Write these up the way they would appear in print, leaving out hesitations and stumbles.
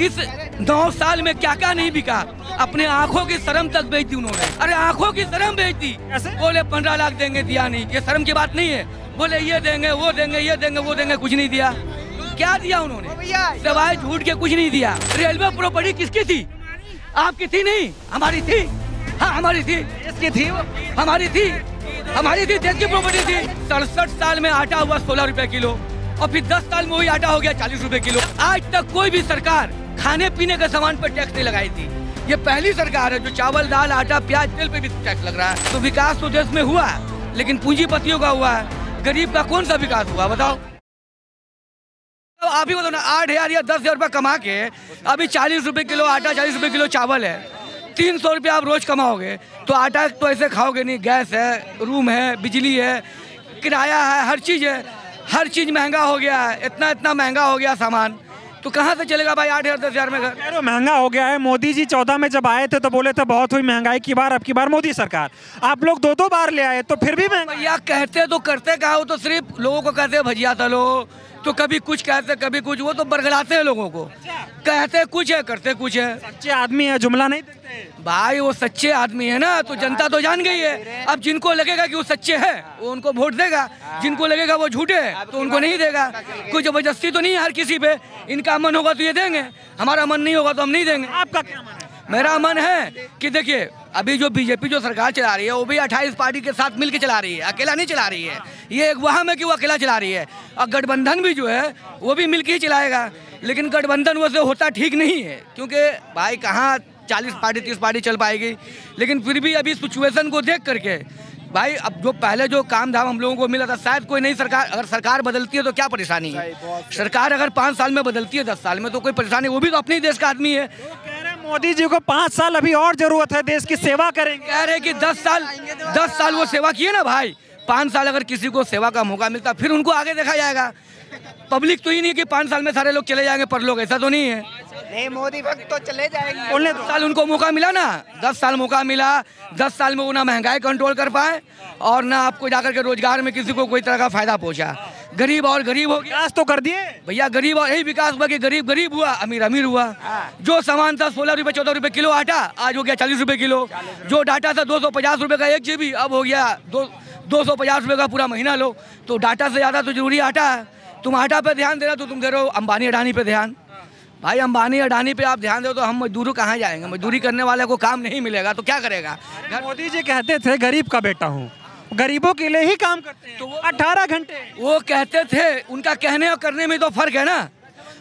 इस 9 साल में क्या क्या नहीं बिका, अपने आंखों की शर्म तक बेच दी उन्होंने। अरे आंखों की शर्म बेच दी। बोले 15 लाख देंगे, दिया नहीं। ये शर्म की बात नहीं है। बोले ये देंगे, वो देंगे, ये देंगे, वो देंगे, कुछ नहीं दिया। क्या दिया उन्होंने? सिवाय झूठ के कुछ नहीं दिया। रेलवे प्रॉपर्टी किसकी थी? आपकी थी नहीं, हमारी थी। हाँ हमारी थी, इसकी थी, हमारी थी, हमारी थी, देश की प्रॉपर्टी थी। 67 साल में आटा हुआ 16 रुपए किलो और फिर 10 साल में वही आटा हो गया 40 रुपए किलो। आज तक कोई भी सरकार खाने पीने के सामान पर टैक्स नहीं लगाई थी। ये पहली सरकार है जो चावल, दाल, आटा, प्याज, तेल पे भी टैक्स लग रहा है। तो विकास तो देश में हुआ है, लेकिन पूंजीपतियों का हुआ है। गरीब का कौन सा विकास हुआ बताओ? तो आप ही बताओ ना, 8,000 या 10,000 रुपये कमा के अभी 40 रुपए किलो आटा, 40 रुपए किलो चावल है, 300 रुपये आप रोज कमाओगे तो आटा तो ऐसे खाओगे नहीं। गैस है, रूम है, बिजली है, किराया है, हर चीज़ है, हर चीज़ महंगा हो गया है। इतना महंगा हो गया सामान, तो कहाँ से चलेगा भाई 8,000 10,000 में घर? महंगा हो गया है। मोदी जी 14 में जब आए थे तो बोले थे बहुत हुई महंगाई की बार, अब की बार मोदी सरकार। आप लोग 2-2 बार ले आए तो फिर भी महंगा। भैया कहते तो करते कहा, वो तो सिर्फ लोगों को कहते भजिया तलो, तो कभी कुछ कहते कभी कुछ, वो तो बरगलाते हैं लोगों को। कहते कुछ है, करते कुछ है। सच्चे आदमी है, जुमला नहीं देते भाई। वो सच्चे आदमी है ना, तो जनता तो जान गई है। अब जिनको लगेगा कि वो सच्चे है वो उनको वोट देगा, जिनको लगेगा वो झूठे है तो उनको नहीं देगा। कोई जबरदस्ती तो नहीं है हर किसी पे। इनका मन होगा तो ये देंगे, हमारा मन नहीं होगा तो हम नहीं देंगे। आपका क्या मन है? मेरा मन है कि देखिए, अभी जो बीजेपी जो सरकार चला रही है वो भी 28 पार्टी के साथ मिलकर चला रही है, अकेला नहीं चला रही है। ये एक वहम है कि वो अकेला चला रही है, और गठबंधन भी जो है वो भी मिलकर ही चलाएगा। लेकिन गठबंधन वैसे होता ठीक नहीं है, क्योंकि भाई कहाँ 40 पार्टी 30 पार्टी चल पाएगी। लेकिन फिर भी अभी सिचुएशन को देख करके भाई, अब जो पहले जो काम धाम हम लोगों को मिला था, शायद कोई नई सरकार, अगर सरकार बदलती है तो क्या परेशानी है? सरकार अगर 5 साल में बदलती है, 10 साल में, तो कोई परेशानी, वो भी तो अपने ही देश का आदमी है। मोदी जी को 5 साल अभी और जरूरत है, देश की सेवा करेंगे। कह रहे कि 10 साल वो सेवा किए ना भाई। 5 साल अगर किसी को सेवा का मौका मिलता फिर उनको आगे देखा जाएगा। पब्लिक तो ही नहीं कि 5 साल में सारे लोग चले जाएंगे, पर लोग ऐसा तो नहीं है। नहीं, मोदी वक्त तो चले जाएंगे। बोलने 10 साल उनको मौका मिला ना, 10 साल मौका मिला। 10 साल में वो ना महंगाई कंट्रोल कर पाए और ना आपको जाकर के रोजगार में किसी को कोई तरह का फायदा पहुंचा। गरीब और गरीब हो गया। विकास तो कर दिए भैया, गरीब और यही विकास हुआ कि गरीब गरीब हुआ, अमीर अमीर हुआ। जो सामान था 16 रुपये 14 रुपये किलो आटा, आज हो गया 40 रुपये किलो। जो डाटा था 250 रुपये का 1 GB, अब हो गया 250 रुपये का पूरा महीना लो। तो डाटा से ज़्यादा तो जरूरी आटा है। तुम आटा पे ध्यान दे रहे हो तो तुम दे रहे हो अंबानी अडानी पे ध्यान। भाई अंबानी अडानी पे आप ध्यान दो तो हम मजदूर कहाँ जाएंगे? मजदूरी करने वाले को काम नहीं मिलेगा तो क्या करेगा? मोदी जी कहते थे गरीब का बेटा हूँ, गरीबों के लिए ही काम करते हैं। तो 18 घंटे वो कहते थे, उनका कहने और करने में तो फर्क है ना।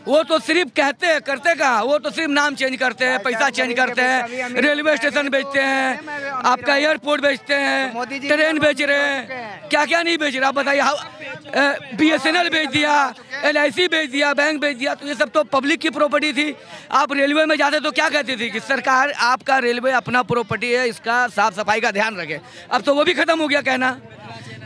वो तो सिर्फ कहते हैं, करते कहाँ? वो तो सिर्फ नाम चेंज करते हैं, पैसा चेंज करते हैं, रेलवे स्टेशन बेचते हैं, आपका एयरपोर्ट बेचते हैं, ट्रेन बेच रहे हैं, क्या क्या नहीं बेच रहे आप बताइए। BSNL बेच दिया, LIC बेच दिया, बैंक बेच दिया, तो ये सब तो पब्लिक की प्रॉपर्टी थी। आप रेलवे में जाते तो क्या कहती थी कि सरकार आपका रेलवे अपना प्रॉपर्टी है, इसका साफ सफाई का ध्यान रखे। अब तो वो भी खत्म हो गया कहना।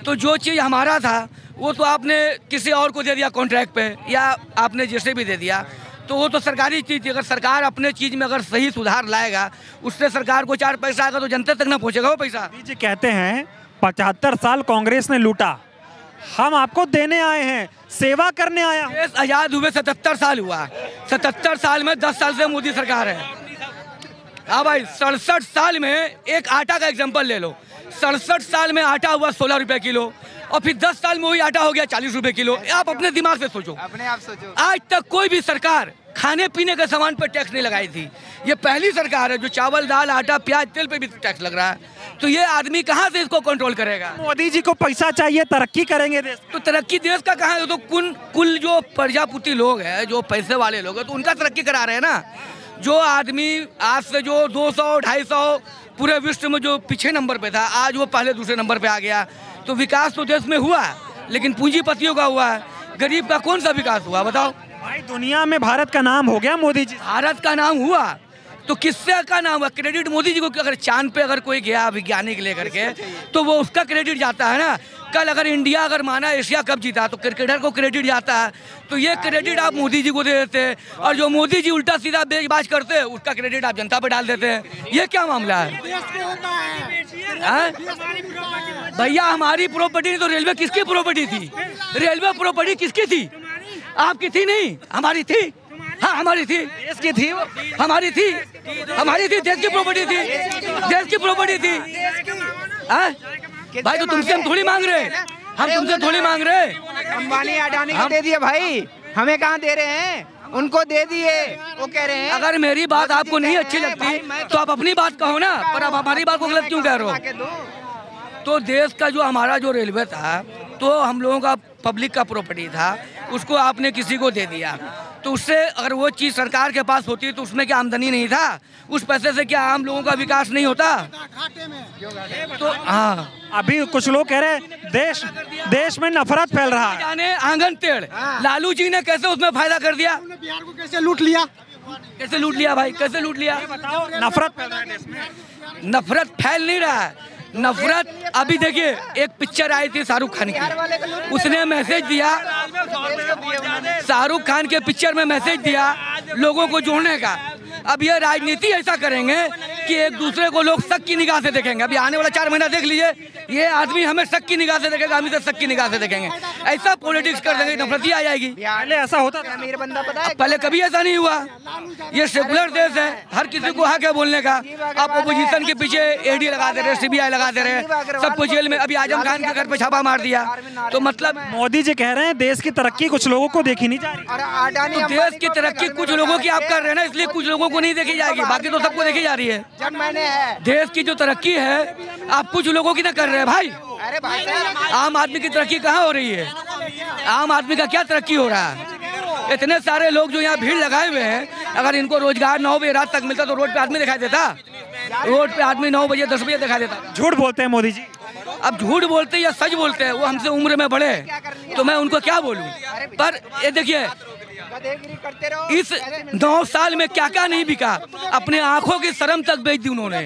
तो जो चीज़ हमारा था वो तो आपने किसी और को दे दिया कॉन्ट्रैक्ट पे, या आपने जैसे भी दे दिया, तो वो तो सरकारी चीज़ थी। अगर सरकार अपने चीज़ में अगर सही सुधार लाएगा, उससे सरकार को 4 पैसा आएगा तो जनता तक ना पहुँचेगा वो पैसा। जी कहते हैं 75 साल कांग्रेस ने लूटा, हम आपको देने आए हैं, सेवा करने आया हूं। देश आज़ाद हुए 77 साल हुआ, 77 साल में 10 साल से मोदी सरकार है। हाँ भाई, 67 साल में एक आटा का एग्जाम्पल ले लो। 67 साल में आटा हुआ 16 रुपये किलो और फिर 10 साल में वही आटा हो गया 40 रुपये किलो। आप अपने दिमाग से सोचो, अपने आप सोचो। आज तक कोई भी सरकार खाने पीने के सामान पर टैक्स नहीं लगाई थी। ये पहली सरकार है जो चावल, दाल, आटा, प्याज, तेल पे भी टैक्स लग रहा है। तो ये आदमी कहाँ से इसको कंट्रोल करेगा? मोदी जी को पैसा चाहिए, तरक्की करेंगे देश। तो तरक्की देश का कहाँ है? तो कुल जो प्रजापति लोग हैं, जो पैसे वाले लोग हैं, तो उनका तरक्की करा रहे हैं ना। जो आदमी आज से जो 200-250 पूरे विश्व में जो पीछे नंबर पे था, आज वो पहले दूसरे नंबर पे आ गया। तो विकास तो देश में हुआ है, लेकिन पूंजीपतियों का हुआ है। गरीब का कौन सा विकास हुआ बताओ? भाई दुनिया में भारत का नाम हो गया मोदी जी। भारत का नाम हुआ तो किससे का नाम हुआ? क्रेडिट मोदी जी को। अगर चांद पे अगर कोई गया वैज्ञानिक लेकर के तो वो उसका क्रेडिट जाता है ना। कल अगर इंडिया अगर माना एशिया कप जीता तो क्रिकेटर को क्रेडिट जाता है। तो ये क्रेडिट आप मोदी जी को दे देते हैं, और जो मोदी जी उल्टा सीधा बेचबाज करते हैं उसका क्रेडिट आप जनता पे डाल देते हैं। ये क्या मामला है भैया? हमारी प्रॉपर्टी नहीं तो रेलवे किसकी प्रॉपर्टी थी? रेलवे प्रॉपर्टी किसकी थी? आपकी थी नहीं, हमारी थी। हाँ हमारी थी, देश की थी वो। हमारी थी, देश की प्रॉपर्टी थी, देश की प्रॉपर्टी थी। हाँ? भाई तो तुमसे हम थोड़ी मांग रहे, हम तुमसे थोड़ी मांग रहे। अंबानी अडानी को दे दिए भाई, हमें कहाँ दे रहे हैं, उनको दे दिए। वो कह रहे हैं अगर मेरी बात आपको नहीं अच्छी लगती तो आप अपनी बात कहो ना, पर आप हमारी बात को गलत क्यों कह रहे हो? तो देश का जो हमारा जो रेलवे था तो हम लोगों का पब्लिक का प्रॉपर्टी था, उसको आपने किसी को दे दिया। तो उससे अगर वो चीज़ सरकार के पास होती तो उसमें क्या आमदनी नहीं था? उस पैसे से क्या आम लोगों का विकास नहीं होता? तो हाँ, अभी कुछ लोग कह रहे हैं देश में नफरत फैल रहा है। जाने आंगन टेढ़, लालू जी ने कैसे उसमें फायदा कर दिया? बिहार को कैसे लूट लिया? कैसे लूट लिया भाई, कैसे लूट लिया? नफरत फैल रहा है देश में। नफरत फैल नहीं रहा है, नफरत अभी देखिए, एक पिक्चर आई थी शाहरुख खान की, उसने मैसेज दिया, शाहरुख खान के पिक्चर में मैसेज दिया लोगों को जोड़ने का। अब ये राजनीति ऐसा करेंगे कि एक दूसरे को लोग शक की निगाह से देखेंगे। अभी आने वाला 4 महीना देख लीजिए, ये आदमी हमें शक की निगाह से देखेगा, हम इसे शक की निगाह से देखेंगे। ऐसा पॉलिटिक्स कर देंगे, नफरत ही आ जाएगी। पहले ऐसा होता था। अमीर बंदा पता है, पहले कभी ऐसा नहीं हुआ। ये सेकुलर देश है, हर किसी को हक है बोलने का। आप अपोजिशन के पीछे एडी लगा दे रहे, सीबीआई लगा दे रहे, सबको जेल में। अभी आजम खान के घर पे छापा मार दिया। तो मतलब मोदी जी कह रहे हैं देश की तरक्की कुछ लोगों को देखी नहीं जा रही। और अडानी तो देश की तरक्की कुछ लोगों की आप कर रहे हैं ना, इसलिए कुछ लोगों को नहीं देखी जाएगी, बाकी तो सबको देखी जा रही है। जब मैंने है, देश की जो तरक्की है आप कुछ लोगों की ना कर रहे हैं भाई। अरे भाई साहब, आम आदमी की तरक्की कहाँ हो रही है? आम आदमी का क्या तरक्की हो रहा है? इतने सारे लोग जो यहाँ भीड़ लगाए हुए हैं, अगर इनको रोजगार 9 बजे रात तक मिलता तो रोड पे आदमी दिखाई देता? रोड पे आदमी 9 बजे 10 बजे दिखाई देता। झूठ बोलते हैं मोदी जी। अब झूठ बोलते या सच बोलते हैं, वो हमसे उम्र में बड़े, तो मैं उनको क्या बोलूं? पर ये देखिए, गधेगिरी करते रहो। इस 9 साल में क्या क्या नहीं बिका। अपने आंखों की शर्म तक बेच दी उन्होंने,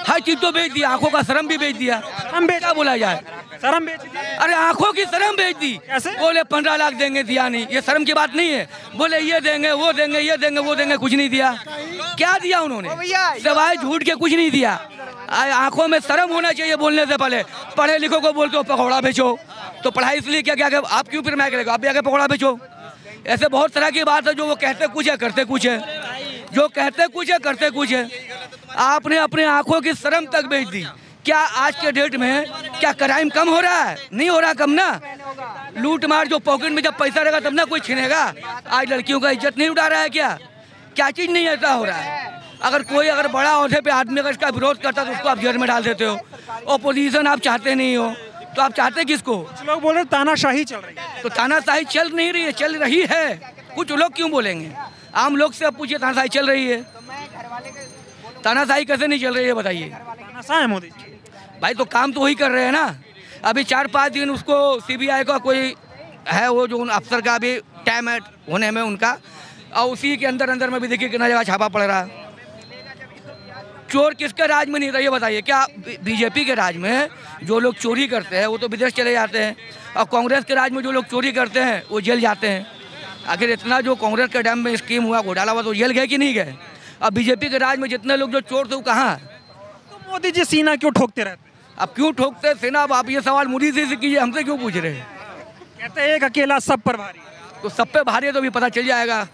हर चीज तो बेच दी, आंखों का शर्म भी बेच दिया। हम बेच क्या बोला जाए? शर्म बेच दी। अरे आंखों की शर्म बेच दी। कैसे? बोले 15 लाख देंगे, दिया नहीं। ये शर्म की बात नहीं है। बोले ये देंगे, वो देंगे, ये देंगे, वो देंगे, कुछ नहीं दिया। क्या दिया उन्होंने? सिवाय झूठ के कुछ नहीं दिया। आंखों में शर्म होना चाहिए बोलने से पहले। पढ़े लिखो को बोलते हो पकौड़ा बेचो, तो पढ़ाई इसलिए क्या क्या आप क्यों फिर मैं करेगा, आप भी आगे पकौड़ा बेचो। ऐसे बहुत तरह की बात है, जो वो कहते कुछ है करते कुछ है, जो कहते कुछ है करते कुछ है। आपने अपने आंखों की शर्म तक बेच दी। क्या आज के डेट में क्या क्राइम कम हो रहा है? नहीं हो रहा कम ना। लूट मार जो पॉकेट में जब पैसा रहेगा तब ना कोई छीनेगा। आज लड़कियों का इज्जत नहीं उठा रहा है क्या? क्या चीज़ नहीं ऐसा हो रहा है? अगर बड़ा ओहदे पे आदमी अगर इसका विरोध करता तो उसको आप जेल में डाल देते हो। ओपोजिशन आप चाहते नहीं हो, तो आप चाहते किसको? कुछ लोग बोल रहे तानाशाही चल रही है। तो तानाशाही चल नहीं रही है, चल रही है। कुछ लोग क्यों बोलेंगे? आम लोग से आप पूछिए, तानाशाही चल रही है? तानाशाही कैसे नहीं चल रही है बताइए? तानाशाह है मोदी जी। भाई तो काम तो वही कर रहे हैं ना। अभी 4-5 दिन उसको सीबीआई का कोई है, वो जो उन अफसर का अभी टाइम है होने में उनका, और उसी के अंदर में भी देखिए कितना जगह छापा पड़ रहा है। चोर किसके राज में नहीं था ये बताइए? क्या बीजेपी के राज में जो लोग चोरी करते हैं वो तो विदेश चले जाते हैं, और कांग्रेस के राज में जो लोग चोरी करते हैं वो जेल जाते हैं। आखिर इतना जो कांग्रेस के टाइम में स्कीम हुआ, घोटाला हुआ, तो जेल गए कि नहीं गए? अब बीजेपी के राज में जितने लोग जो चोर थे वो कहाँ? तो मोदी जी सीना क्यों ठोकते रहते हैं? अब क्यों ठोकते सेना? अब आप ये सवाल मोदी जी से कीजिए, हमसे क्यों पूछ रहे हैं? कहते हैं एक अकेला सब पर भारी है। तो सब पे भारी है तो अभी पता चल जाएगा,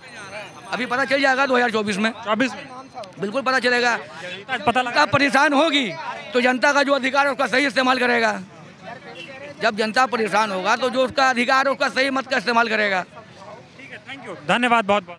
अभी पता चल जाएगा 2024 में। 24 में बिल्कुल पता चलेगा। पता लगा। जनता परेशान होगी तो जनता का जो अधिकार है उसका सही इस्तेमाल करेगा। जब जनता परेशान होगा तो जो उसका अधिकार है उसका सही मत का इस्तेमाल करेगा। ठीक है, थैंक यू, धन्यवाद बहुत बहुत।